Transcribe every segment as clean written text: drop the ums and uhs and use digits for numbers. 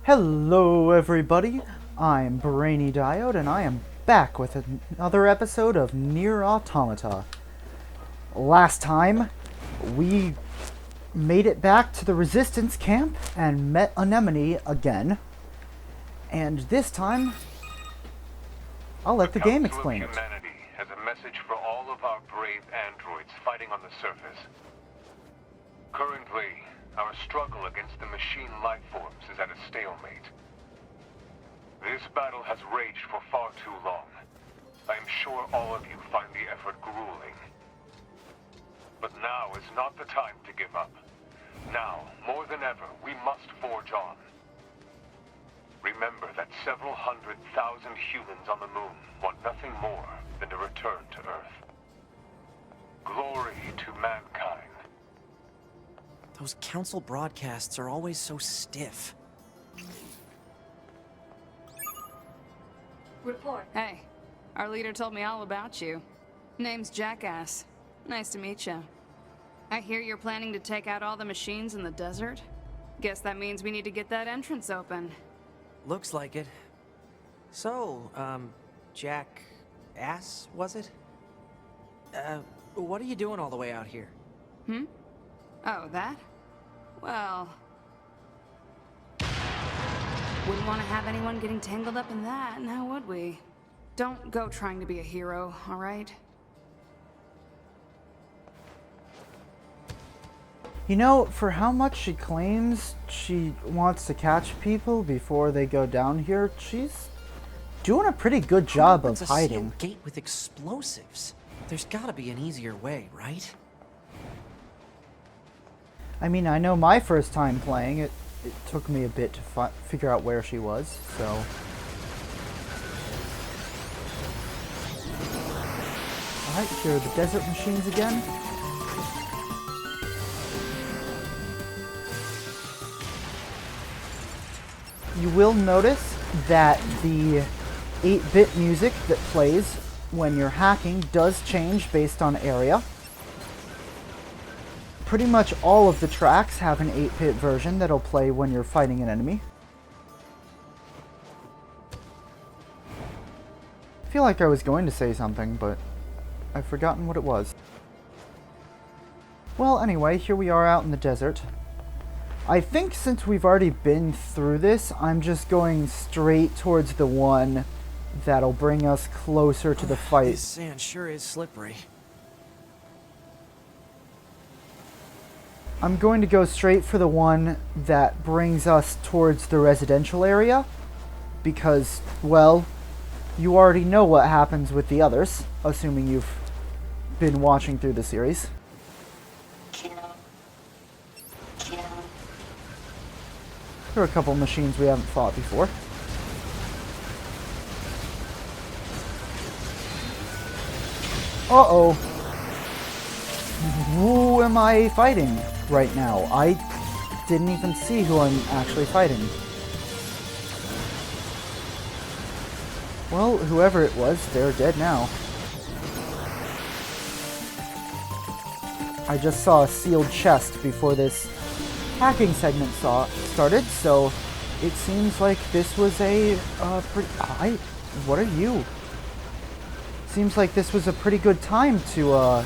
Hello everybody, I'm Brainy Diode and I am back with another episode of Nier Automata. Last time, we made it back to the Resistance camp and met Anemone again. And this time, I'll let the game explain it. Humanity has a message for all of our brave androids fighting on the surface. Currently, our struggle against the machine life forms is at a stalemate. This battle has raged for far too long. I am sure all of you find the effort grueling. But now is not the time to give up. Now, more than ever, we must forge on. Remember that several 100,000 humans on the moon want nothing more than to return to Earth. Glory to mankind. Those council broadcasts are always so stiff. Report. Hey, our leader told me all about you. Name's Jackass. Nice to meet you. I hear you're planning to take out all the machines in the desert? Guess that means we need to get that entrance open. Looks like it. So, Jackass, was it? What are you doing all the way out here? Oh, that? Well... wouldn't want to have anyone getting tangled up in that, now would we? Don't go trying to be a hero, alright? You know, for how much she claims she wants to catch people before they go down here, she's doing a pretty good job of hiding. It's a sealed gate with explosives. There's gotta be an easier way, right? I mean, I know my first time playing, it took me a bit to figure out where she was, so... Alright, here are the desert machines again. You will notice that the 8-bit music that plays when you're hacking does change based on area. Pretty much all of the tracks have an 8-bit version that'll play when you're fighting an enemy. I feel like I was going to say something, but I've forgotten what it was. Well, anyway, here we are out in the desert. I think since we've already been through this, I'm just going straight towards the one that'll bring us closer to the fight. This sand sure is slippery. I'm going to go straight for the one that brings us towards the residential area, because, well, you already know what happens with the others, assuming you've been watching through the series. There are a couple machines we haven't fought before. Uh-oh. Who am I fighting right now? I didn't even see who I'm actually fighting. Well, whoever it was, they're dead now. I just saw a sealed chest before this hacking segment started, so it seems like this was a pretty... what are you? Seems like this was a pretty good time to,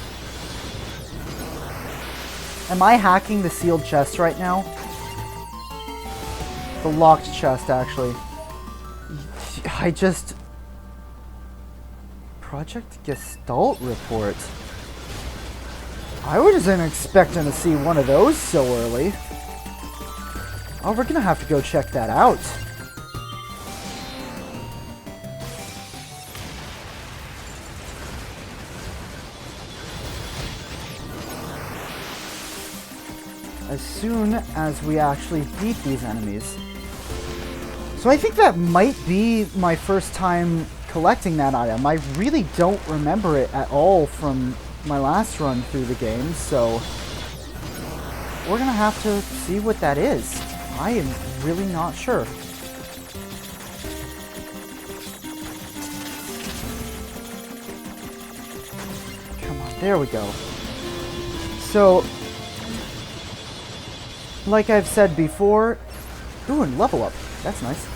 Am I hacking the sealed chest right now? The locked chest, actually. I just... Project Gestalt report. I wasn't expecting to see one of those so early. Oh, we're gonna have to go check that out. As soon as we actually beat these enemies. So I think that might be my first time collecting that item. I really don't remember it at all from my last run through the game, so we're gonna have to see what that is. I am really not sure. Come on, there we go. So, like I've said before, ooh, and level up. That's nice.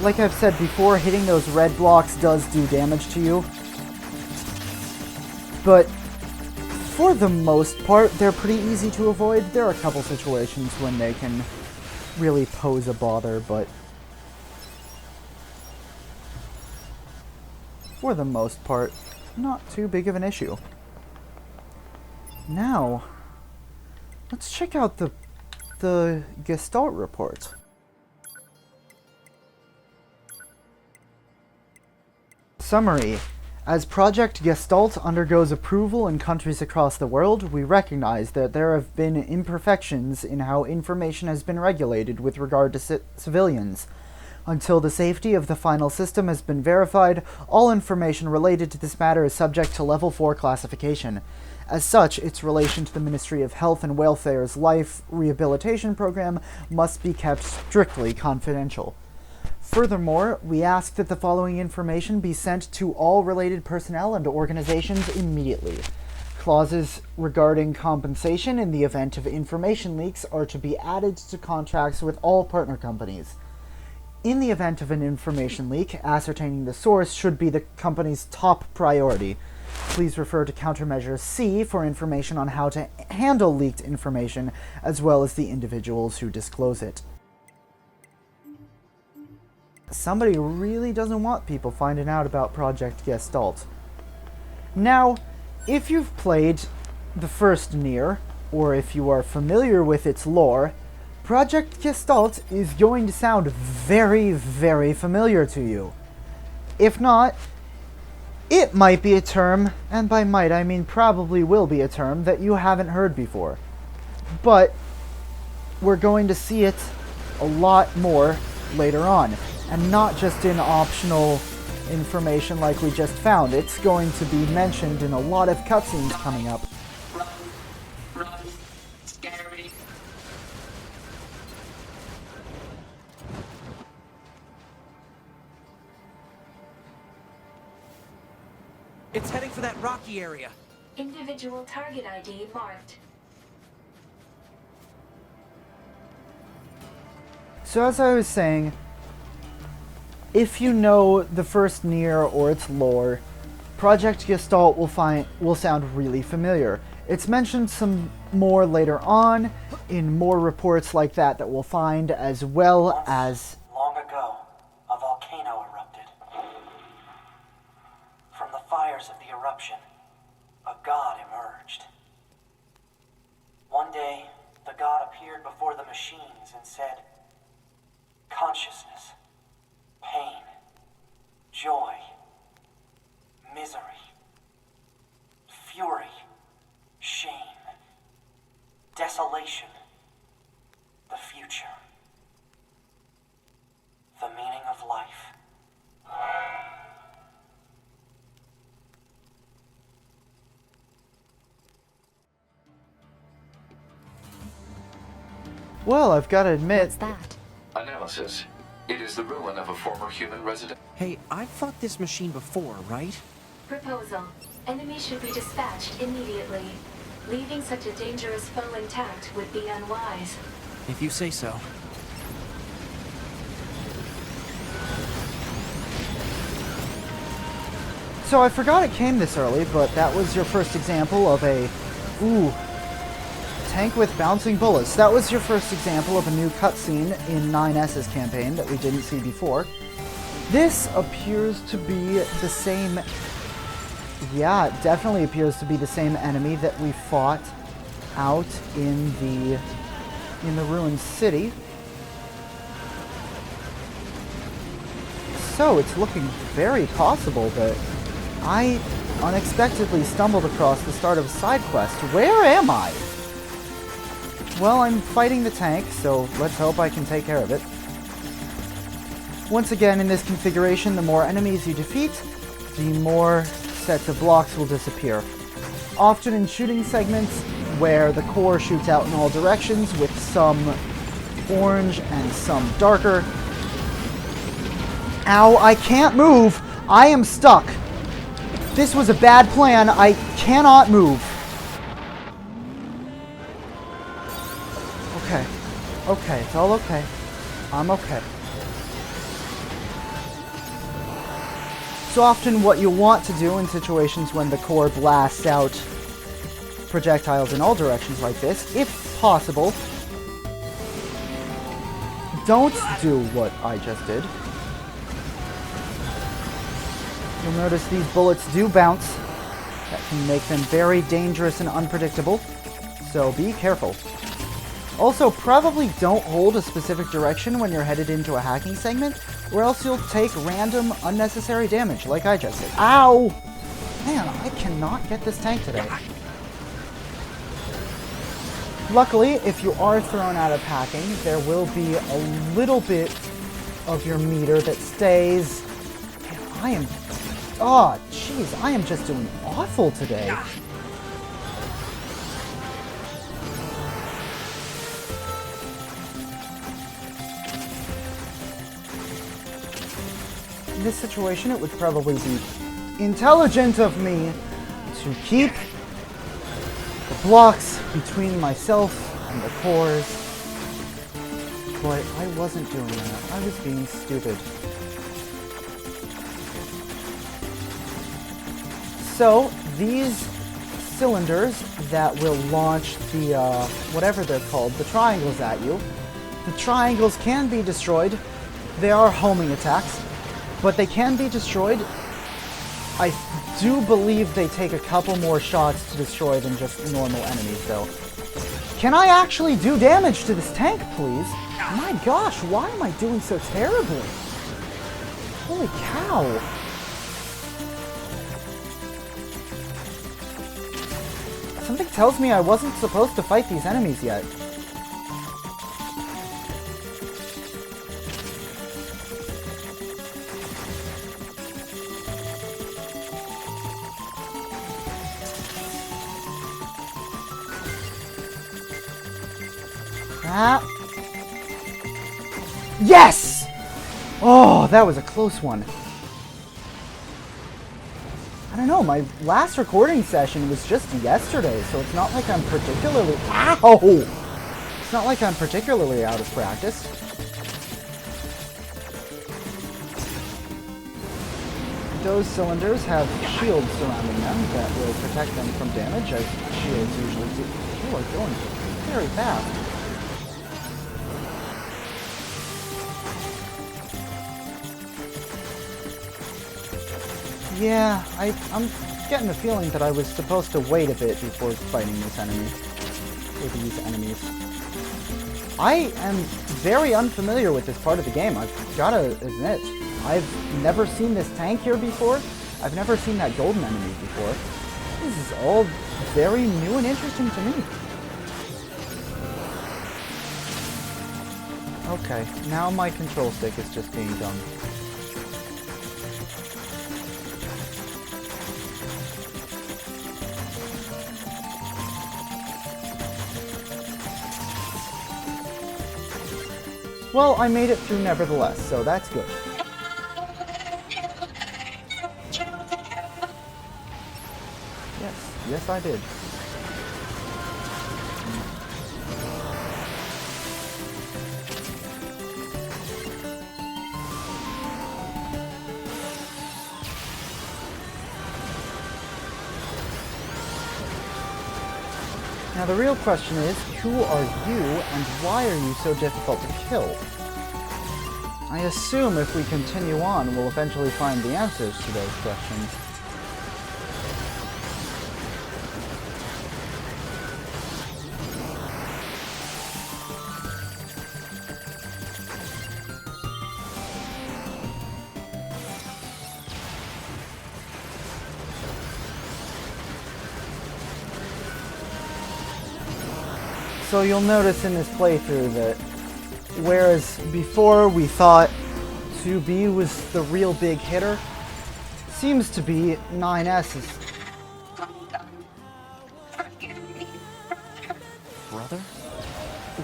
Like I've said before, hitting those red blocks does do damage to you. But for the most part, they're pretty easy to avoid. There are a couple situations when they can really pose a bother, but for the most part, not too big of an issue. Now, let's check out the Gestalt report. Summary. As Project Gestalt undergoes approval in countries across the world, we recognize that there have been imperfections in how information has been regulated with regard to civilians. Until the safety of the final system has been verified, all information related to this matter is subject to Level 4 classification. As such, its relation to the Ministry of Health and Welfare's Life Rehabilitation Program must be kept strictly confidential. Furthermore, we ask that the following information be sent to all related personnel and organizations immediately. Clauses regarding compensation in the event of information leaks are to be added to contracts with all partner companies. In the event of an information leak, ascertaining the source should be the company's top priority. Please refer to Countermeasure C for information on how to handle leaked information, as well as the individuals who disclose it. Somebody really doesn't want people finding out about Project Gestalt. Now, if you've played the first Nier, or if you are familiar with its lore, Project Gestalt is going to sound very, very familiar to you. If not, it might be a term, and by might I mean probably will be a term, that you haven't heard before. But we're going to see it a lot more later on, and not just in optional information like we just found. It's going to be mentioned in a lot of cutscenes coming up. Run, scary. It's heading for that rocky area. Individual target ID marked. So as I was saying, if you know the first Nier or its lore, Project Gestalt will sound really familiar. It's mentioned some more later on in more reports like that we'll find, as well as... Long ago, a volcano erupted. From the fires of the eruption, a god emerged. One day, the god appeared before the machines and said, "Consciousness, pain, joy, misery, fury, shame, desolation, the future, the meaning of life." Well, I've got to admit... What's that? Analysis. It is the ruin of a former human resident. Hey, I've fought this machine before, right? Proposal. Enemy should be dispatched immediately. Leaving such a dangerous foe intact would be unwise. If you say so. So I forgot it came this early, but that was your first example of a... Ooh. Tank with bouncing bullets. That was your first example of a new cutscene in 9S's campaign that we didn't see before. This appears to be the same... Yeah, it definitely appears to be the same enemy that we fought out in the ruined city. So it's looking very possible that I unexpectedly stumbled across the start of a side quest. Where am I? Well, I'm fighting the tank, so let's hope I can take care of it. Once again, in this configuration, the more enemies you defeat, the more sets of blocks will disappear. Often in shooting segments, where the core shoots out in all directions with some orange and some darker. Ow, I can't move! I am stuck! This was a bad plan, I cannot move. Okay, it's all okay. I'm okay. most often what you want to do in situations when the core blasts out projectiles in all directions like this, if possible, don't do what I just did. You'll notice these bullets do bounce. That can make them very dangerous and unpredictable, so be careful. Also, probably don't hold a specific direction when you're headed into a hacking segment, or else you'll take random, unnecessary damage, like I just did. Ow! Man, I cannot get this tank today. Luckily, if you are thrown out of hacking, there will be a little bit of your meter that stays. Man, I am... Oh, jeez, I am just doing awful today. In this situation, it would probably be intelligent of me to keep the blocks between myself and the cores. But I wasn't doing that. I was being stupid. So, these cylinders that will launch the, whatever they're called, the triangles at you, the triangles can be destroyed. They are homing attacks, but they can be destroyed. I do believe they take a couple more shots to destroy than just normal enemies, though. Can I actually do damage to this tank, please? My gosh, why am I doing so terribly? Holy cow. Something tells me I wasn't supposed to fight these enemies yet. Ah. Yes! Oh, that was a close one. I don't know, my last recording session was just yesterday, so it's not like I'm particularly... Ow! It's not like I'm particularly out of practice. Those cylinders have shields surrounding them that will protect them from damage, as shields usually do. People are going very fast. Yeah, I'm getting the feeling that I was supposed to wait a bit before fighting this enemy. Or these enemies. I am very unfamiliar with this part of the game, I've gotta admit. I've never seen this tank here before. I've never seen that golden enemy before. This is all very new and interesting to me. Okay, now my control stick is just being dumb. Well, I made it through nevertheless, so that's good. Yes, I did. Now the real question is, who are you and why are you so difficult to kill? I assume if we continue on, we'll eventually find the answers to those questions. So you'll notice in this playthrough that whereas before we thought 2B was the real big hitter, seems to be 9S's. Brother?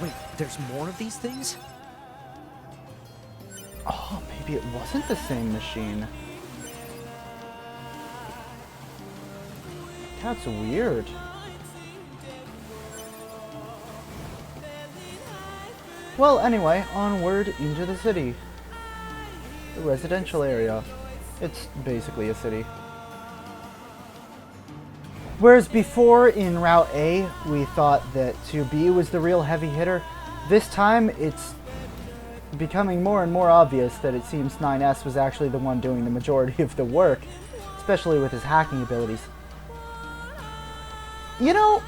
Wait, there's more of these things? Oh, maybe it wasn't the same machine. That's weird. Well, anyway, onward into the city. The residential area. It's basically a city. Whereas before in Route A, we thought that 2B was the real heavy hitter, this time it's becoming more and more obvious that it seems 9S was actually the one doing the majority of the work, especially with his hacking abilities. You know,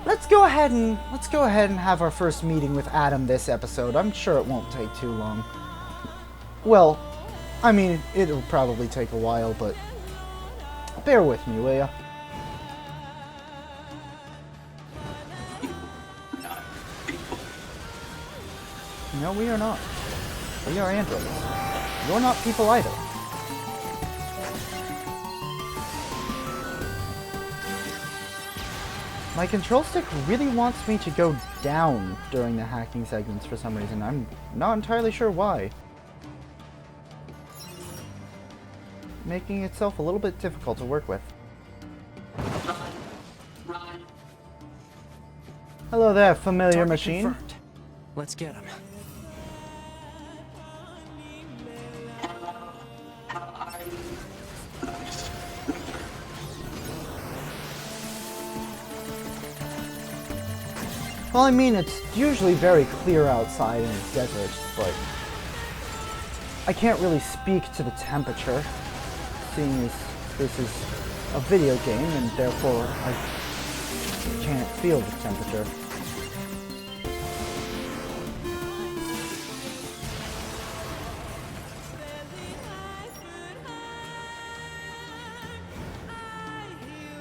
let's go ahead and have our first meeting with Adam this episode. I'm sure it won't take too long. Well, I mean, it'll probably take a while, but bear with me, will ya? Not people. No, we are not. We are androids. You're not people either. My control stick really wants me to go down during the hacking segments for some reason. I'm not entirely sure why. Making itself a little bit difficult to work with. Run. Hello there, familiar Target machine. confirmed. Let's get him. Hello. How are you? Well, I mean, it's usually very clear outside in the desert, but I can't really speak to the temperature, seeing as this is a video game and therefore I can't feel the temperature.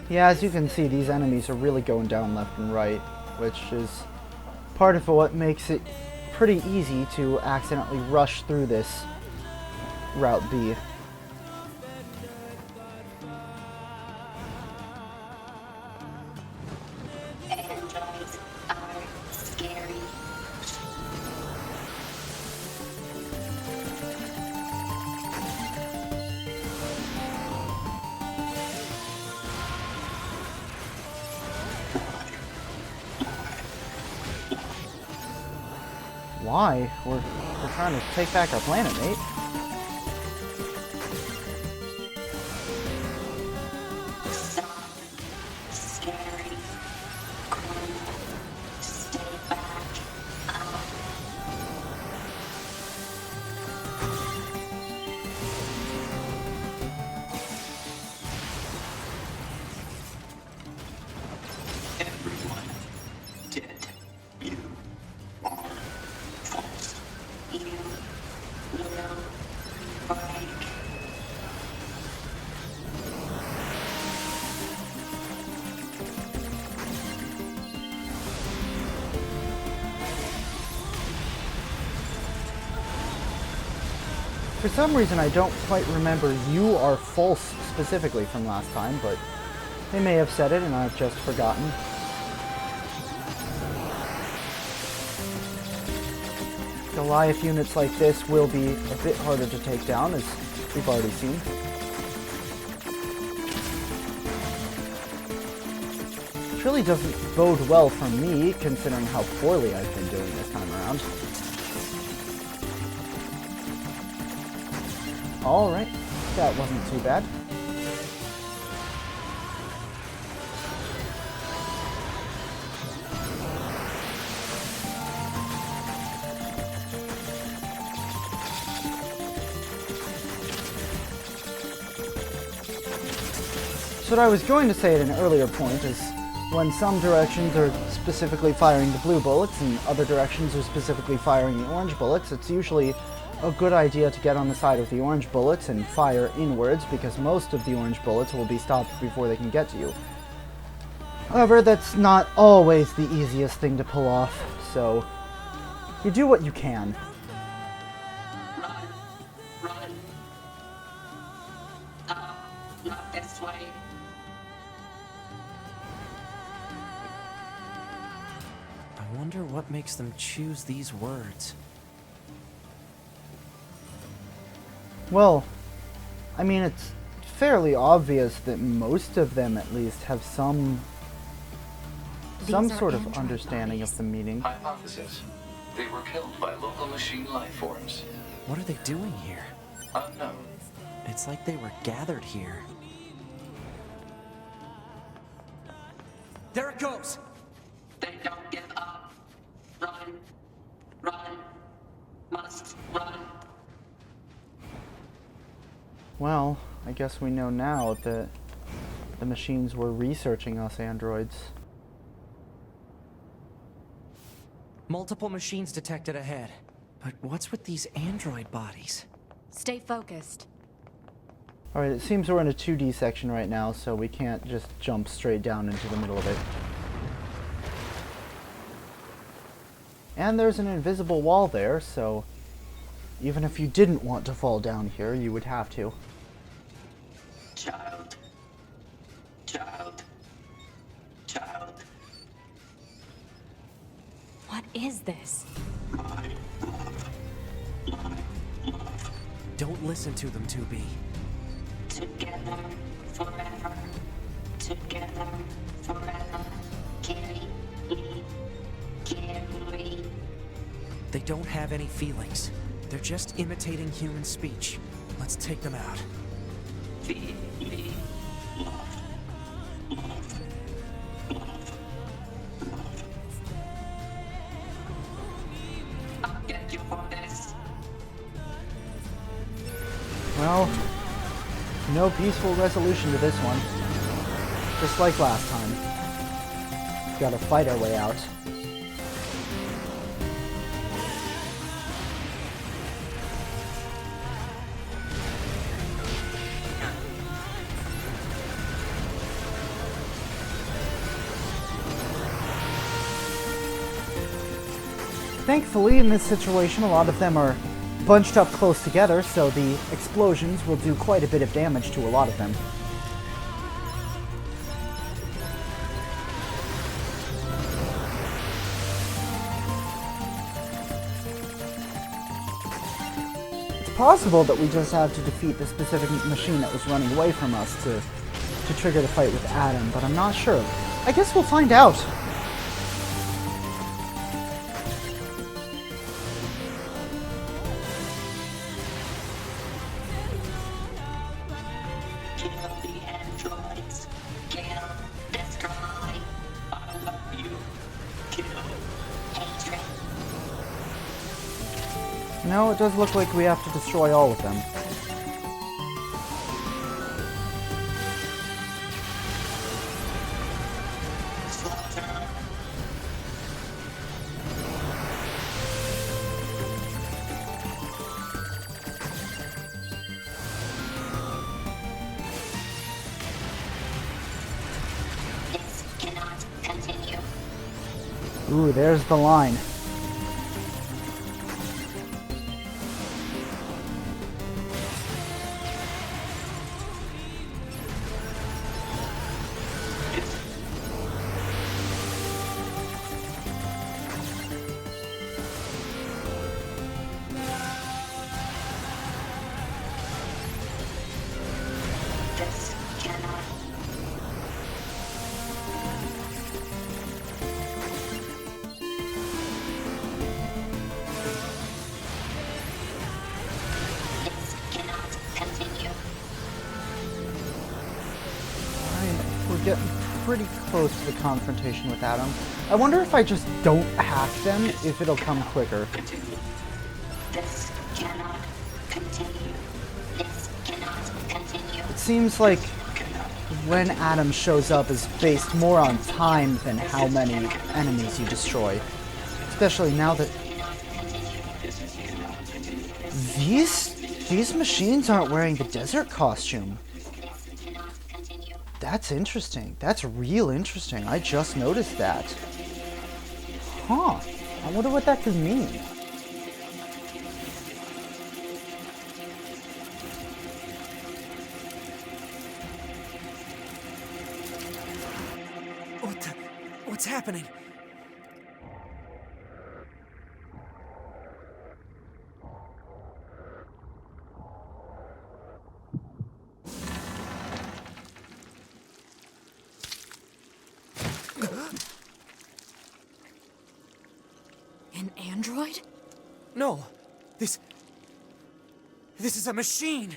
Yeah, as you can see, these enemies are really going down left and right, which is part of what makes it pretty easy to accidentally rush through this Route B. Androids are scary. Why? We're trying to take back our planet, mate. Stop. Scary. Come. Stay back. Everyone dead. You are false. You will break. For some reason, I don't quite remember "you are false" specifically from last time, but they may have said it and I've just forgotten. Goliath units like this will be a bit harder to take down, as we've already seen. Which really doesn't bode well for me, considering how poorly I've been doing this time around. Alright, that wasn't too bad. So what I was going to say at an earlier point is, when some directions are specifically firing the blue bullets and other directions are specifically firing the orange bullets, it's usually a good idea to get on the side of the orange bullets and fire inwards, because most of the orange bullets will be stopped before they can get to you. However, that's not always the easiest thing to pull off, so you do what you can. Run. Run. Not this way. I wonder what makes them choose these words. Well, I mean, it's fairly obvious that most of them, at least, have some These are sort of android understanding bodies. of the meaning. Hypothesis. They were killed by local machine life forms. What are they doing here? Unknown. It's like they were gathered here. There it goes! They don't give up. Run. Run. Must run. Well, I guess we know now that the machines were researching us androids. Multiple machines detected ahead. But what's with these android bodies? Stay focused. Alright, it seems we're in a 2D section right now, so we can't just jump straight down into the middle of it. And there's an invisible wall there, so even if you didn't want to fall down here, you would have to. Child. Child. Child. What is this? Don't listen to them, 2B. Together forever. Together forever. Carry me. Carry. They don't have any feelings. They're just imitating human speech. Let's take them out. Feed me. Love. Love. Love. Love. I'll get you for this. Well, no peaceful resolution to this one. Just like last time. Gotta fight our way out. Thankfully, in this situation, a lot of them are bunched up close together, so the explosions will do quite a bit of damage to a lot of them. It's possible that we just have to defeat the specific machine that was running away from us to trigger the fight with Adam, but I'm not sure. I guess we'll find out. Kill the androids. Kill. Destroy. I love you. Kill. Hatred. No, it does look like we have to destroy all of them. Slaughter. This cannot continue. Ooh, there's the line. This cannot. This cannot continue. Alright, we're getting pretty close to the confrontation with Adam. I wonder if I just don't hack them, if it'll come quicker. Continue. This cannot continue. This cannot continue. It seems like when Adam shows up is based more on time than how many enemies you destroy. Especially now that these machines aren't wearing the desert costume. That's interesting. That's real interesting. I just noticed that. Huh. I wonder what that could mean. What's happening? An android? No, this This is a machine!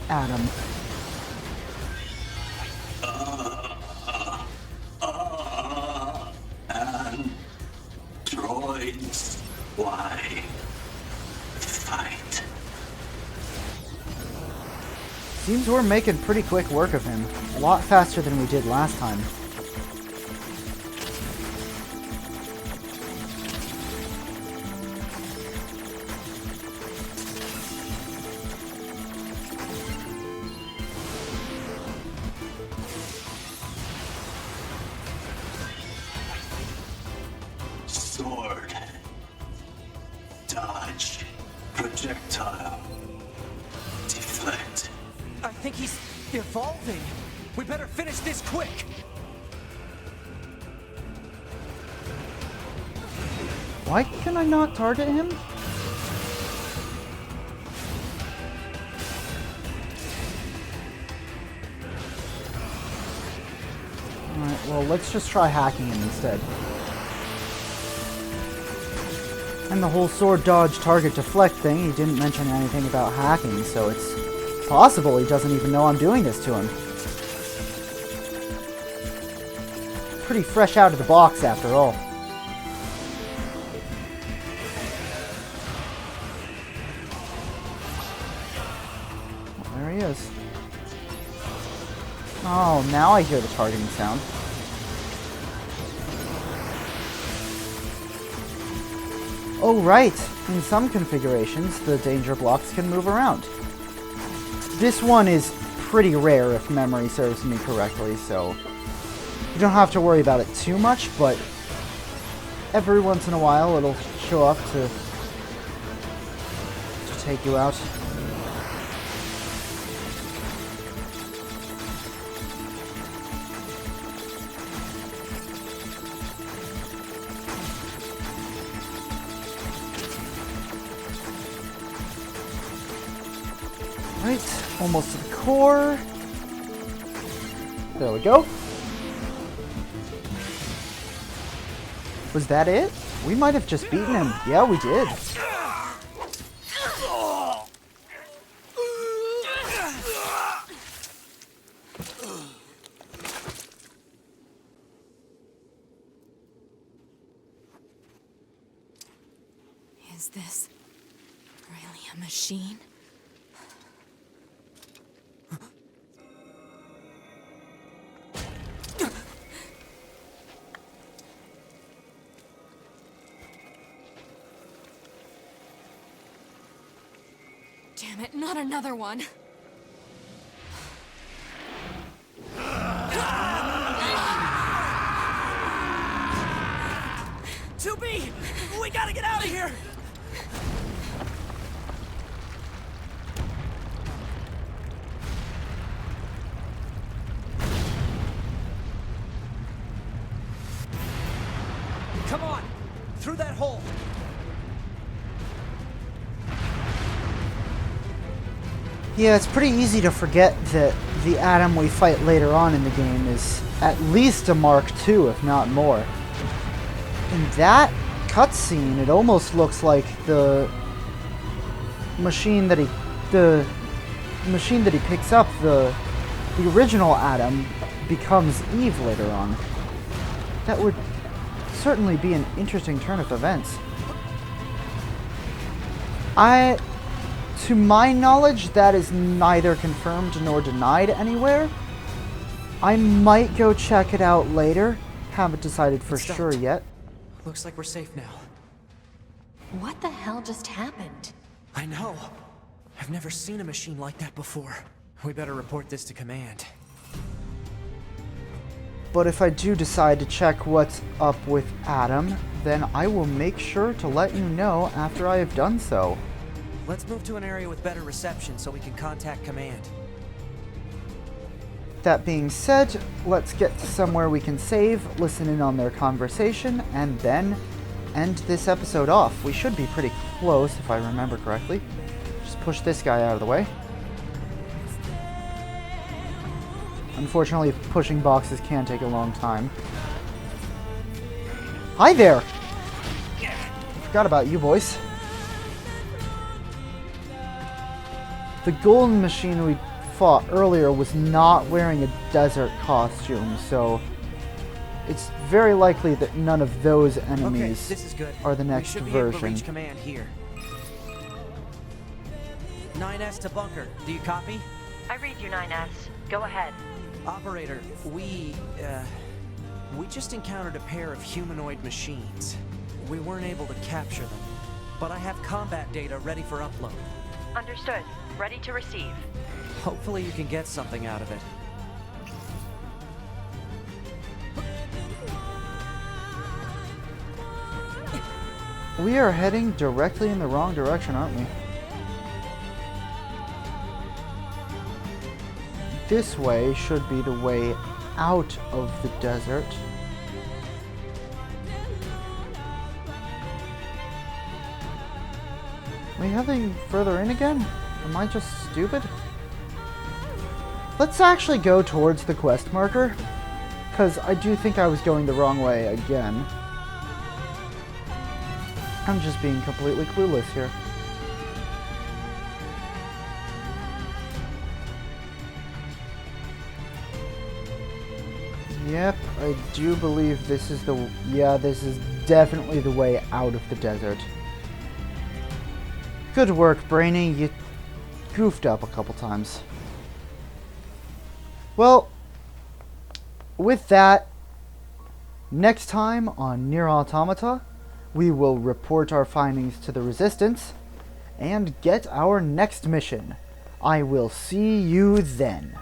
Adam. Androids, why fight? Seems we're making pretty quick work of him. A lot faster than we did last time. Sword. Dodge. Projectile. Deflect. I think he's evolving. We better finish this quick. Why can I not target him? Alright, well, let's just try hacking him instead. And the whole sword dodge target deflect thing, he didn't mention anything about hacking, so it's possible he doesn't even know I'm doing this to him. Pretty fresh out of the box after all. Oh, there he is. Oh, now I hear the targeting sound. Oh, right. In some configurations, the danger blocks can move around. This one is pretty rare if memory serves me correctly, so you don't have to worry about it too much, but every once in a while it'll show up to take you out. Right, almost to the core. There we go. Was that it? We might have just beaten him. Yeah, we did. Is this really a machine? Damn it, not another one. We gotta get out of here! Come on! Through that hole! Yeah, it's pretty easy to forget that the Adam we fight later on in the game is at least a Mark II, if not more. In that cutscene, it almost looks like the machine that he picks up, the original Adam, becomes Eve later on. That would certainly be an interesting turn of events. To my knowledge, that is neither confirmed nor denied anywhere. I might go check it out later. Haven't decided for sure yet. Looks like we're safe now. What the hell just happened? I know. I've never seen a machine like that before. We better report this to command. But if I do decide to check what's up with Adam, then I will make sure to let you know after I have done so. Let's move to an area with better reception so we can contact command. That being said, let's get to somewhere we can save, listen in on their conversation, and then end this episode off. We should be pretty close if I remember correctly. Just push this guy out of the way. Unfortunately, pushing boxes can take a long time. Hi there! Forgot about you boys. The golden machine we fought earlier was not wearing a desert costume, so it's very likely that none of those enemies this is good. are the next we should be able to version. reach command here. 9S to bunker. Do you copy? I read you, 9S. Go ahead. Operator, we just encountered a pair of humanoid machines. We weren't able to capture them, but I have combat data ready for upload. Understood. Ready to receive. Hopefully you can get something out of it. We are heading directly in the wrong direction, aren't we? This way should be the way out of the desert. Are we heading further in again? Am I just stupid? Let's actually go towards the quest marker, because I do think I was going the wrong way again. I'm just being completely clueless here. Yep, I do believe this is the... Yeah, this is definitely the way out of the desert. Good work, Brainy. You goofed up a couple times. Well, with that, next time on Nier Automata, we will report our findings to the Resistance and get our next mission. I will see you then.